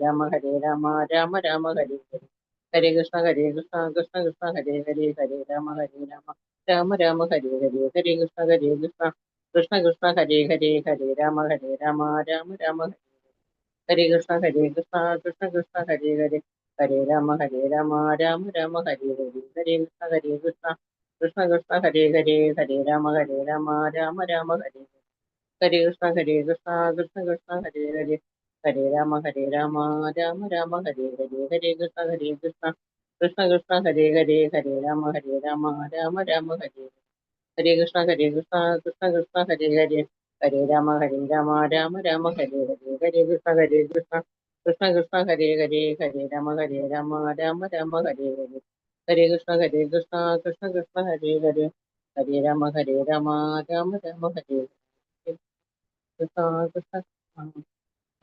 രാമ രാമ രാമ ഹരേ ഹരേ ഹരേ കൃഷ്ണ കൃഷ്ണ കൃഷ്ണ ഹരേ ഹരേ ഹരേ രാമ രാമ രാമ ഹരേ ഹരേ ഹരേ കൃഷ്ണ കൃഷ്ണ കൃഷ്ണ ഹരേ ഹരേ ഹരേ രാമ രാമ രാമ ഹരേ കൃഷ്ണ കൃഷ്ണ കൃഷ്ണ ഹരേ ഹരേ ഹരേ രാമ രാമ രാമ ഹരേ ഹരേ ഹരേ കൃഷ്ണ കൃഷ്ണ കൃഷ്ണ ഹരേ ഹരേ ഹരേ രാമ രാമ രാമ ഹരേ ഹരേ കൃഷ്ണ കൃഷ്ണ കൃഷ്ണ ഹരേ ഹരേ ഹരേ രാമ രാമ രാമ ഹരേ ഹരേ ഹരേ കൃഷ്ണ കൃഷ്ണ കൃഷ്ണ ഹരേ ഹരേ ഹരേ രാമ രാമ രാമ ഹരേ ഹരേ കൃഷ്ണ കൃഷ്ണ കൃഷ്ണ ഹരേ ഹരേ ഹരേ രാമ രാമ രാമ ഹരേ ഹരേ ഹരേ കൃഷ്ണ കൃഷ്ണ കൃഷ്ണ ഹരേ ഹരേ ഹരേ രാമ രാമ രാമ ഹരേ ഹരേ ഹരേ കൃഷ്ണ കൃഷ്ണ കൃഷ്ണ ഹരേ ഹരേ ഹരേ രാമ രാമ രാമ ഹരേ കൃഷ്ണ കൃഷ്ണ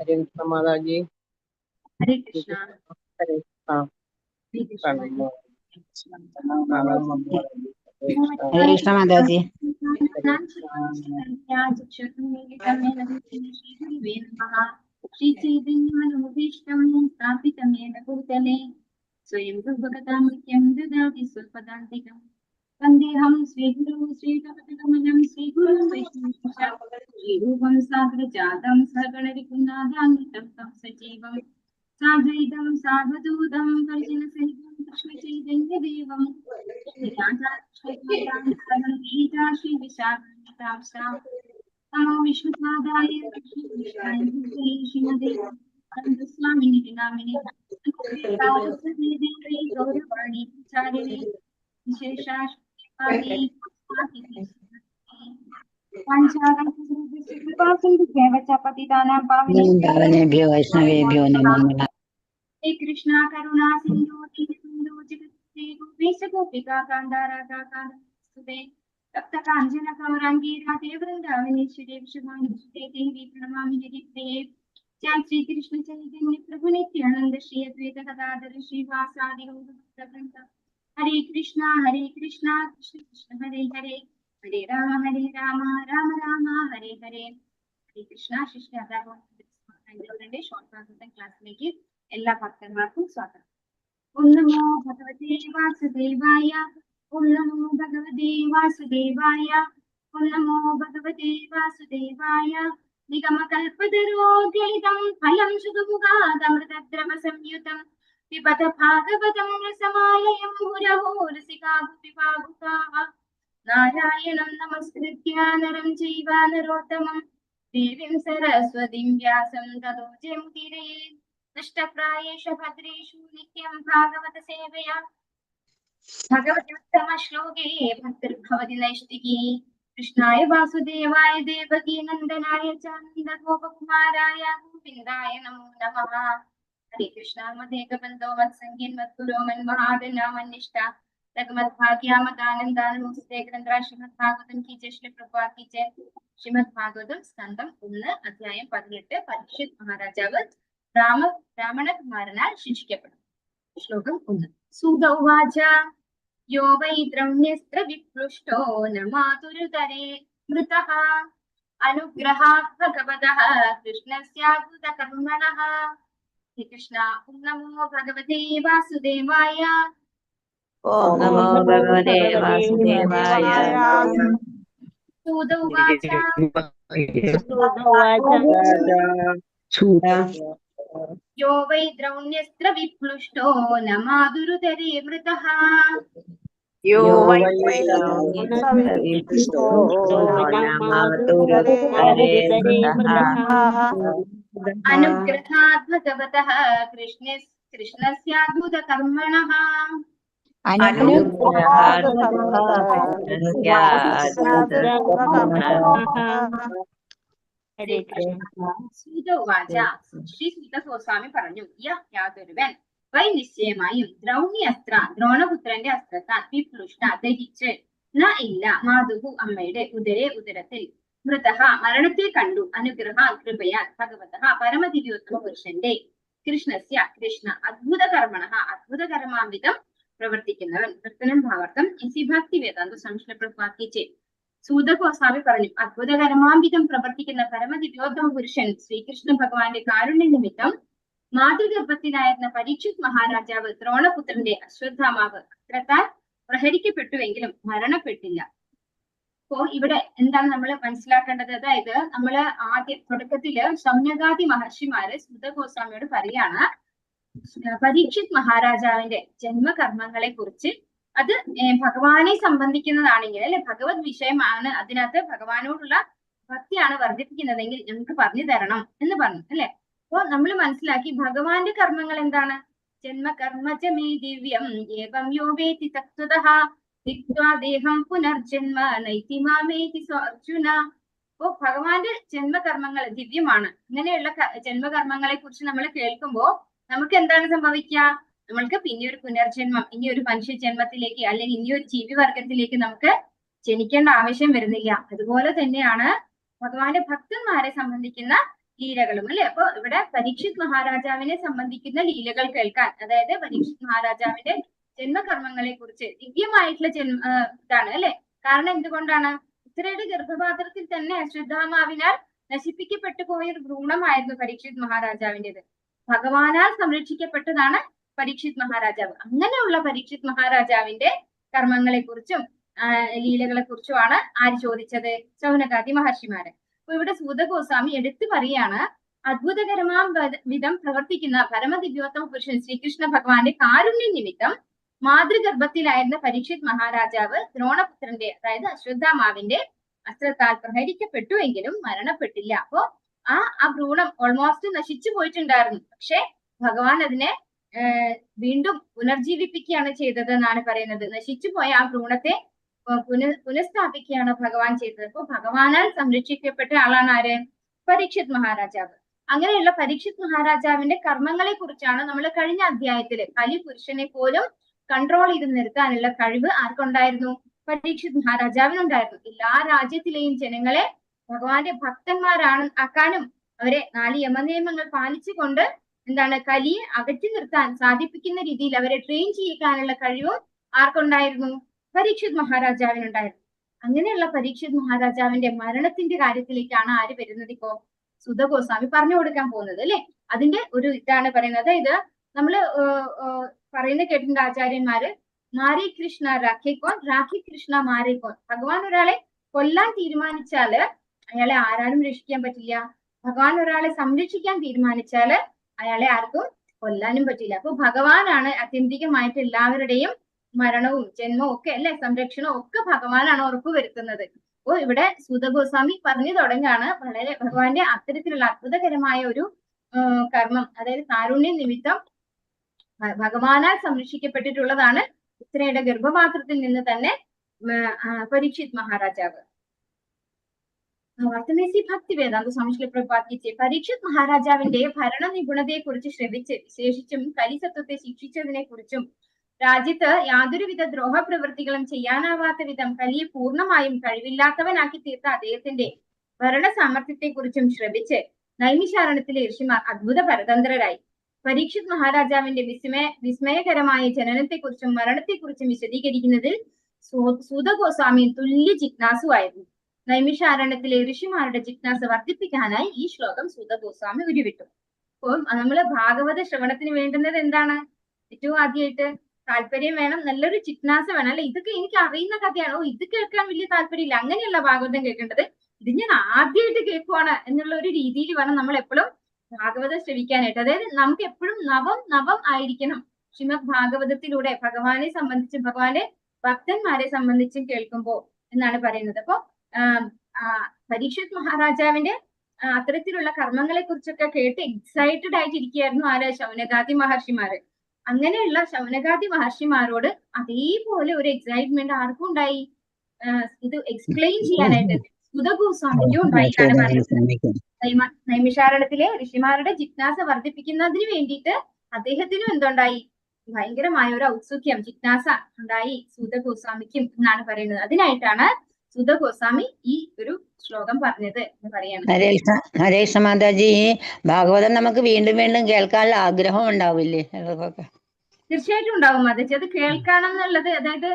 ഹരേ കൃഷ്ണ മാതാജി ഹരേ കൃഷ്ണ. ഹരേ കൃഷ്ണ ഹരേ കൃഷ്ണ മാതാജി. ശ്രീ ചൈതന്യമനോഭീഷ്ടം സ്ഥാപിതമേന ഭൂതലേ സ്വയം ഭഗവതാമുഖ്യം ദദാതി സ്വൽപദാന്തികം വന്ദേഹം ശ്രീഗുരു ശ്രീകമലം ശ്രീഗുരു ശ്രീരൂപം സാഗ്രജാതം സഗണരികുനാഥാന്വിതം തം സജീവം സാദ്വൈതം സാവധൂതം പരിജനസഹിതം കൃഷ്ണ ചൈതന്യദേവം നമോ വിഷ്ണുപാദായ ശ്രീമദേ സ്വാമിനി നാമിനി ഗൗരവാണി ചാരിണി വിശേഷാശ്രീ പാവനേഭ്യോ വൈഷ്ണവേഭ്യോ നമോ നമഃ. ഹേ കൃഷ്ണ കരുണാ സിന്ധു സിന്ധു ജഗത്പ്രിയ ഗോപീശ ഗോപികാ കാന്താരാകാന്താസ്തുതേ തപ്ത കാഞ്ചന ഗൗരാംഗീ രാധേ വൃന്ദാവനേശ്വരി വിഷുമാനുസുതേ ദേവി പ്രണമാമി ഹരിപ്രിയേ ജയ ശ്രീ കൃഷ്ണ ചൈതന്യ പ്രഭു നിത്യാനന്ദ ശ്രീ അദ്വൈത ഗദാധര ശ്രീവാസാദി ഗൗരവൃന്ദ ഹരേ കൃഷ്ണ കൃഷ്ണ കൃഷ്ണ ഹരേ ഹരേ ഹരേ രാമ രാമ രാമ ഹരേ ഹരേ ഹരേ കൃഷ്ണ ശിഷ്യാന്റെ ഷോർട്ട് ഭാഗവതം ക്ലാസ്സിലേക്ക് എല്ലാ ഭക്തന്മാർക്കും സ്വാഗതം. ഓം നമോ ഭഗവതേ വാസുദേവായ ഓം നമോ ഭഗവതേ വാസുദേവായ ഓം നമോ ഭഗവതേ വാസുദേവായ നിഗമകൽപതരോദ്ഗളിതം ഫലം സുഖമുഖാദമൃതദ്രവ സംയുതം പിബത ഭാഗവതം രസമാലയം മുരഹോ രസികാ ഗോപികാः നാരായണം നമസ്കൃത്യ നരം ചൈവ നരോത്തമം ദേവീം സരസ്വതീം വ്യാസം തതോ ജയമുദീരയേ നഷ്ടപ്രായേഷു ഭദ്രേഷു നിത്യം ഭാഗവത സേവയാ ഭഗവത്യുത്തമ ശ്ലോകേ ഭക്തിർഭവതി നൈഷ്ഠികീ കൃഷ്ണായ വാസുദേവായ ദേവകീ നന്ദനായ ച നന്ദഗോപകുമാരായ ഗോവിന്ദായ നമോ നമഃ. ഹരേ കൃഷ്ണ മദേകബന്ധോ മത്സംഗീൻ മദ്ഗുരോ മന്മഹാദനാമന്നിഷ്ഠ മദ്ഭാഗ്യാമദാനന്ദാനമോസ്തേ ഗ്രന്ഥ ശ്രീമദ് ഭാഗവതം കി ജയ ശ്രീ പ്രഭുപാദ് കി ജയ. ശ്രീമദ് ഭാഗവതം സ്കന്ധം 1 അധ്യായം 18. പരീക്ഷിത് മഹാരാജാവ് ബ്രാഹ്മണകുമാരനാൽ ശിക്ഷിക്കപ്പെടും. ശ്ലോകം 1. സൂത ഉവാച യോ വൈ ദ്രൗണ്യസ്ത്ര വിപ്ലുഷ്ടോ ന മാതുരുതരേ മൃതഃ അനുഗ്രഹാത് ഭഗവതഃ കൃഷ്ണസ്യാദ്ഭുതകർമ്മണഃ. കൃഷ്ണ. ഓം നമോ ഭഗവതേ വാസുദേവായ. ഓം നമോ ഭഗവതേ വാസുദേവായ. സൂത ഉവാച യോ വൈ ദ്രൗണ്യസ്ത്ര വിപ്ലുഷ്ടോ ന മാതുരുതരേ മൃതഃ യോ വൈ വിപ്ലുഷ്ടോ ന മാതുരുതരേ മൃതഃ അനുഗ്രഹാത് ഭഗവതഃ കൃഷ്ണസ്യാദ്ഭുതകർമ്മണഃ. സൂത ഉവാച. ശ്രീ സൂത ഗോസ്വാമി പറഞ്ഞു, യാതൊരുവൻ വൈ നിശ്ചയമായും ദ്രൗണ്യസ്ത്ര ദ്രോണപുത്രന്റെ അസ്ത്രത്താൽ വിപ്ലുഷ്ട ദഹിച്ച് ന ഇല്ല മാതുഹു അമ്മയുടെ ഉദരത്തിൽ മൃതഃ മരണത്തെ കണ്ടു അനുഗ്രഹ കൃപയാൽ ഭഗവതഃ പരമദിവ്യോത്തമ പുരുഷന്റെ കൃഷ്ണസ്യ കൃഷ്ണ അദ്ഭുതകർമ്മണഃ അദ്ഭുതകർമാവിധം പ്രവർത്തിക്കുന്നവൻ. കീർത്തനം ഭാവാർത്ഥം ഇസി ഭക്തി വേദാന്ത സംശ്ലേഷ പ്രഭാക്കിച്ചേ. സൂത ഗോസ്വാമി പറഞ്ഞു, അദ്ഭുതകർമാവിധം പ്രവർത്തിക്കുന്ന പരമദിവ്യോത്തമ പുരുഷൻ ശ്രീകൃഷ്ണ ഭഗവാന്റെ കാരുണ്യ നിമിത്തം മാതൃഗർഭത്തിലായിരുന്ന പരീക്ഷിത് മഹാരാജാവ് ദ്രോണപുത്രന്റെ അശ്വത്ഥാമാവ് അസ്ത്രത്താൽ പ്രഹരിക്കപ്പെട്ടുവെങ്കിലും മരണപ്പെട്ടില്ല. അപ്പോ ഇവിടെ എന്താണ് നമ്മൾ മനസ്സിലാക്കേണ്ടത്? അതായത് നമ്മള് ആദ്യം തുടക്കത്തില് ശൗനകാദി മഹർഷിമാര് സുത ഗോസ്വാമിയോട് പറയാണ് പരീക്ഷിത് മഹാരാജാവിന്റെ ജന്മകർമ്മങ്ങളെ കുറിച്ച് അത് ഭഗവാനെ സംബന്ധിക്കുന്നതാണെങ്കിൽ അല്ലെ, ഭഗവത് വിഷയമാണ്, അതിനകത്ത് ഭഗവാനോടുള്ള ഭക്തിയാണ് വർദ്ധിപ്പിക്കുന്നതെങ്കിൽ ഞങ്ങൾക്ക് പറഞ്ഞു തരണം എന്ന് പറഞ്ഞു അല്ലെ. അപ്പോ നമ്മൾ മനസ്സിലാക്കി ഭഗവാന്റെ കർമ്മങ്ങൾ എന്താണ്? ജന്മകർമ്മജമേ ദിവ്യം ഏവം യോവേതി തത്വതഃ ദേഹം പുനർജന്മ നൈതിമാമേതി അർജുന. അപ്പോ ഭഗവാന്റെ ജന്മകർമ്മങ്ങൾ ദിവ്യമാണ്. ഇങ്ങനെയുള്ള ജന്മകർമ്മങ്ങളെ കുറിച്ച് നമ്മൾ കേൾക്കുമ്പോൾ നമുക്ക് എന്താണ് സംഭവിക്കുക? നമ്മൾക്ക് പിന്നെ ഒരു പുനർജന്മം, ഇനി ഒരു മനുഷ്യ ജന്മത്തിലേക്ക് അല്ലെങ്കിൽ ഇനി ഒരു ജീവിവർഗത്തിലേക്ക് നമുക്ക് ജനിക്കേണ്ട ആവശ്യം വരുന്നില്ല. അതുപോലെ തന്നെയാണ് ഭഗവാന്റെ ഭക്തന്മാരെ സംബന്ധിക്കുന്ന ലീലകളും അല്ലെ. അപ്പൊ ഇവിടെ പരീക്ഷിത് മഹാരാജാവിനെ സംബന്ധിക്കുന്ന ലീലകൾ കേൾക്കാൻ, അതായത് പരീക്ഷിത് മഹാരാജാവിന്റെ ജന്മകർമ്മങ്ങളെ കുറിച്ച് ദിവ്യമായിട്ടുള്ള ഇതാണ് അല്ലെ. കാരണം എന്തുകൊണ്ടാണ്? ഉത്തരയുടെ ഗർഭപാത്രത്തിൽ തന്നെ അശ്വത്ഥാമാവിനാൽ നശിപ്പിക്കപ്പെട്ടു പോയൊരു ഭ്രൂണമായിരുന്നു പരീക്ഷിത് മഹാരാജാവിൻ്റെത്. ഭഗവാനാൽ സംരക്ഷിക്കപ്പെട്ടതാണ് പരീക്ഷിത് മഹാരാജാവ്. അങ്ങനെയുള്ള പരീക്ഷിത് മഹാരാജാവിന്റെ കർമ്മങ്ങളെ കുറിച്ചും ലീലകളെ കുറിച്ചുമാണ് ആര് ചോദിച്ചത്? ശൗനകാദി മഹർഷിമാര്. അപ്പൊ ഇവിടെ സൂത ഗോസ്വാമി എടുത്തു പറയാണ്, അത്ഭുതകരമാം വിധം പ്രവർത്തിക്കുന്ന പരമദിവ്യോത്തമ പുരുഷൻ ശ്രീകൃഷ്ണ ഭഗവാന്റെ കാരുണ്യ നിമിത്തം മാതൃഗർഭത്തിലായിരുന്ന പരീക്ഷിത് മഹാരാജാവ് ദ്രോണപുത്രന്റെ അതായത് അശ്വത്ഥാമാവിന്റെ അസ്ത്രത്താൽ പ്രഹരിക്കപ്പെട്ടു എങ്കിലും മരണപ്പെട്ടില്ല. അപ്പോ ആ ഭ്രൂണം ഓൾമോസ്റ്റ് നശിച്ചു പോയിട്ടുണ്ടായിരുന്നു. പക്ഷെ ഭഗവാൻ അതിനെ വീണ്ടും പുനർജീവിപ്പിക്കുകയാണ് ചെയ്തത് എന്നാണ് പറയുന്നത്. നശിച്ചു പോയ ആ ഭ്രൂണത്തെ പുനഃസ്ഥാപിക്കുകയാണ് ഭഗവാൻ ചെയ്തത്. അപ്പൊ ഭഗവാനാൽ സംരക്ഷിക്കപ്പെട്ട ആളാണ് ആര്? പരീക്ഷിത് മഹാരാജാവ്. അങ്ങനെയുള്ള പരീക്ഷിത് മഹാരാജാവിന്റെ കർമ്മങ്ങളെ കുറിച്ചാണ് നമ്മൾ കഴിഞ്ഞ അധ്യായത്തില് കലി പുരുഷനെ പോലും കൺട്രോൾ ചെയ്ത് നിർത്താനുള്ള കഴിവ് ആർക്കുണ്ടായിരുന്നു? പരീക്ഷിത് മഹാരാജാവിനുണ്ടായിരുന്നു. എല്ലാ രാജ്യത്തിലെയും ജനങ്ങളെ ഭഗവാന്റെ ആക്കാനും അവരെ 4 യമനിയമങ്ങൾ പാലിച്ചുകൊണ്ട് എന്താണ് കലിയെ അകറ്റി നിർത്താൻ സാധിപ്പിക്കുന്ന രീതിയിൽ അവരെ ട്രെയിൻ ചെയ്യിക്കാനുള്ള കഴിവും ആർക്കുണ്ടായിരുന്നു? പരീക്ഷിത് മഹാരാജാവിനുണ്ടായിരുന്നു. അങ്ങനെയുള്ള പരീക്ഷിത് മഹാരാജാവിന്റെ മരണത്തിന്റെ കാര്യത്തിലേക്കാണ് ആര് വരുന്നത്? ഇപ്പോ സുത ഗോസ്വാമി പറഞ്ഞു കൊടുക്കാൻ പോകുന്നത് അല്ലെ. അതിന്റെ ഒരു ഇതാണ് പറയുന്നത്. അതായത് നമ്മള് പറയുന്ന കേട്ടിട്ടുണ്ട് ആചാര്യന്മാര്, മാരേ കൃഷ്ണ രാഖേക്കോൻ, രാഖി കൃഷ്ണ മാരേക്കോൻ. ഭഗവാൻ ഒരാളെ കൊല്ലാൻ തീരുമാനിച്ചാല് അയാളെ ആരാലും രക്ഷിക്കാൻ പറ്റില്ല. ഭഗവാൻ ഒരാളെ സംരക്ഷിക്കാൻ തീരുമാനിച്ചാല് അയാളെ ആർക്കും കൊല്ലാനും പറ്റില്ല. അപ്പൊ ഭഗവാനാണ് ആത്യന്തികമായിട്ട് എല്ലാവരുടെയും മരണവും ജന്മവും ഒക്കെ അല്ലെ, സംരക്ഷണവും ഒക്കെ ഭഗവാനാണ് ഉറപ്പുവരുത്തുന്നത്. അപ്പോ ഇവിടെ സൂത ഗോസ്വാമി പറഞ്ഞു തുടങ്ങാണ് വളരെ ഭഗവാന്റെ അത്തരത്തിലുള്ള അത്ഭുതകരമായ ഒരു കർമ്മം, അതായത് കാരുണ്യ നിമിത്തം ഭഗവാനാൽ സംരക്ഷിക്കപ്പെട്ടിട്ടുള്ളതാണ് ഉത്തരയുടെ ഗർഭപാത്രത്തിൽ നിന്ന് തന്നെ പരീക്ഷിത് മഹാരാജാവ്. വർത്തമേസി ഭക്തി വേദാന്ത സ്വാമി പ്രഭാതിച്ച് പരീക്ഷിത് മഹാരാജാവിന്റെ ഭരണ നിപുണതയെ കുറിച്ച് ശ്രമിച്ച് വിശേഷിച്ചും കലിസത്വത്തെ ശിക്ഷിച്ചതിനെ കുറിച്ചും രാജ്യത്ത് യാതൊരുവിധ ദ്രോഹപ്രവൃത്തികളും ചെയ്യാനാവാത്ത വിധം കലിയെ പൂർണ്ണമായും കഴിവില്ലാത്തവനാക്കി തീർത്ത അദ്ദേഹത്തിന്റെ ഭരണ സാമർഥ്യത്തെ കുറിച്ചും ശ്രമിച്ച് നൈമിഷാരണത്തിലെ ഋഷിമാർ അത്ഭുത പരതന്ത്രരായി. പരീക്ഷിത് മഹാരാജാവിന്റെ വിസ്മയകരമായ ജനനത്തെക്കുറിച്ചും മരണത്തെക്കുറിച്ചും വിശദീകരിക്കുന്നതിൽ സൂത ഗോസ്വാമി തുല്യ ജിജ്ഞാസുവായിരുന്നു. നൈമിഷാരണ്യത്തിലെ ഋഷിമാരുടെ ജിജ്ഞാസ വർദ്ധിപ്പിക്കാനായി ഈ ശ്ലോകം സൂത ഗോസ്വാമി ഉരുവിട്ടു. അപ്പോൾ നമ്മള് ഭാഗവത ശ്രവണത്തിന് വേണ്ടുന്നത് എന്താണ്? ഏറ്റവും ആദ്യമായിട്ട് താല്പര്യം വേണം, നല്ലൊരു ജിജ്ഞാസ വേണം അല്ലെ. ഇതൊക്കെ എനിക്ക് അറിയുന്ന കഥയാണോ, ഇത് കേൾക്കാൻ വലിയ താല്പര്യമില്ല, അങ്ങനെയല്ല ഭാഗവതം കേൾക്കേണ്ടത്. ഇത് ഞാൻ ആദ്യമായിട്ട് കേൾക്കുവാണ് എന്നുള്ള ഒരു രീതിയിൽ വേണം നമ്മൾ എപ്പോഴും ഭാഗവതം ശ്രവിക്കാനായിട്ട്. അതായത് നമുക്ക് എപ്പോഴും നവം ആയിരിക്കണം ശ്രീമദ് ഭാഗവതത്തിലൂടെ ഭഗവാനെ സംബന്ധിച്ചും ഭഗവാന്റെ ഭക്തന്മാരെ സംബന്ധിച്ചും കേൾക്കുമ്പോൾ എന്നാണ് പറയുന്നത്. അപ്പൊ പരീക്ഷിത് മഹാരാജാവിന്റെ അത്തരത്തിലുള്ള കർമ്മങ്ങളെ കുറിച്ചൊക്കെ കേട്ട് എക്സൈറ്റഡ് ആയിട്ടിരിക്കുകയായിരുന്നു ആര്? ശൗനകാദി മഹർഷിമാര്. അങ്ങനെയുള്ള ശൗനകാദി മഹർഷിമാരോട് അതേപോലെ ഒരു എക്സൈറ്റ്മെന്റ് ആർക്കും ഉണ്ടായി, ഇത് എക്സ്പ്ലെയിൻ ചെയ്യാനായിട്ട് സുത ഗോസ്വാമിക്കും ഉണ്ടായിട്ടാണ് പറയുന്നത്. നൈമിഷാരണത്തിലെ ഋഷിമാരുടെ ജിജ്ഞാസ വർദ്ധിപ്പിക്കുന്നതിന് വേണ്ടിയിട്ട് അദ്ദേഹത്തിനും എന്തുണ്ടായി? ഭയങ്കരമായ ഒരു ഔത്സുക്യം, ജിജ്ഞാസ ഉണ്ടായി സൂത ഗോസ്വാമിക്കും എന്നാണ് പറയുന്നത്. അതിനായിട്ടാണ് സൂത ഗോസ്വാമി ഈ ഒരു ശ്ലോകം പറഞ്ഞത് എന്ന് പറയാണ്. ഹരേ കൃഷ്ണ മാതാജി, ഭാഗവതം നമുക്ക് വീണ്ടും വീണ്ടും കേൾക്കാനുള്ള ആഗ്രഹം ഉണ്ടാവില്ലേ? തീർച്ചയായിട്ടും ഉണ്ടാവും മാതാജി. അത് കേൾക്കണം എന്നുള്ളത്, അതായത്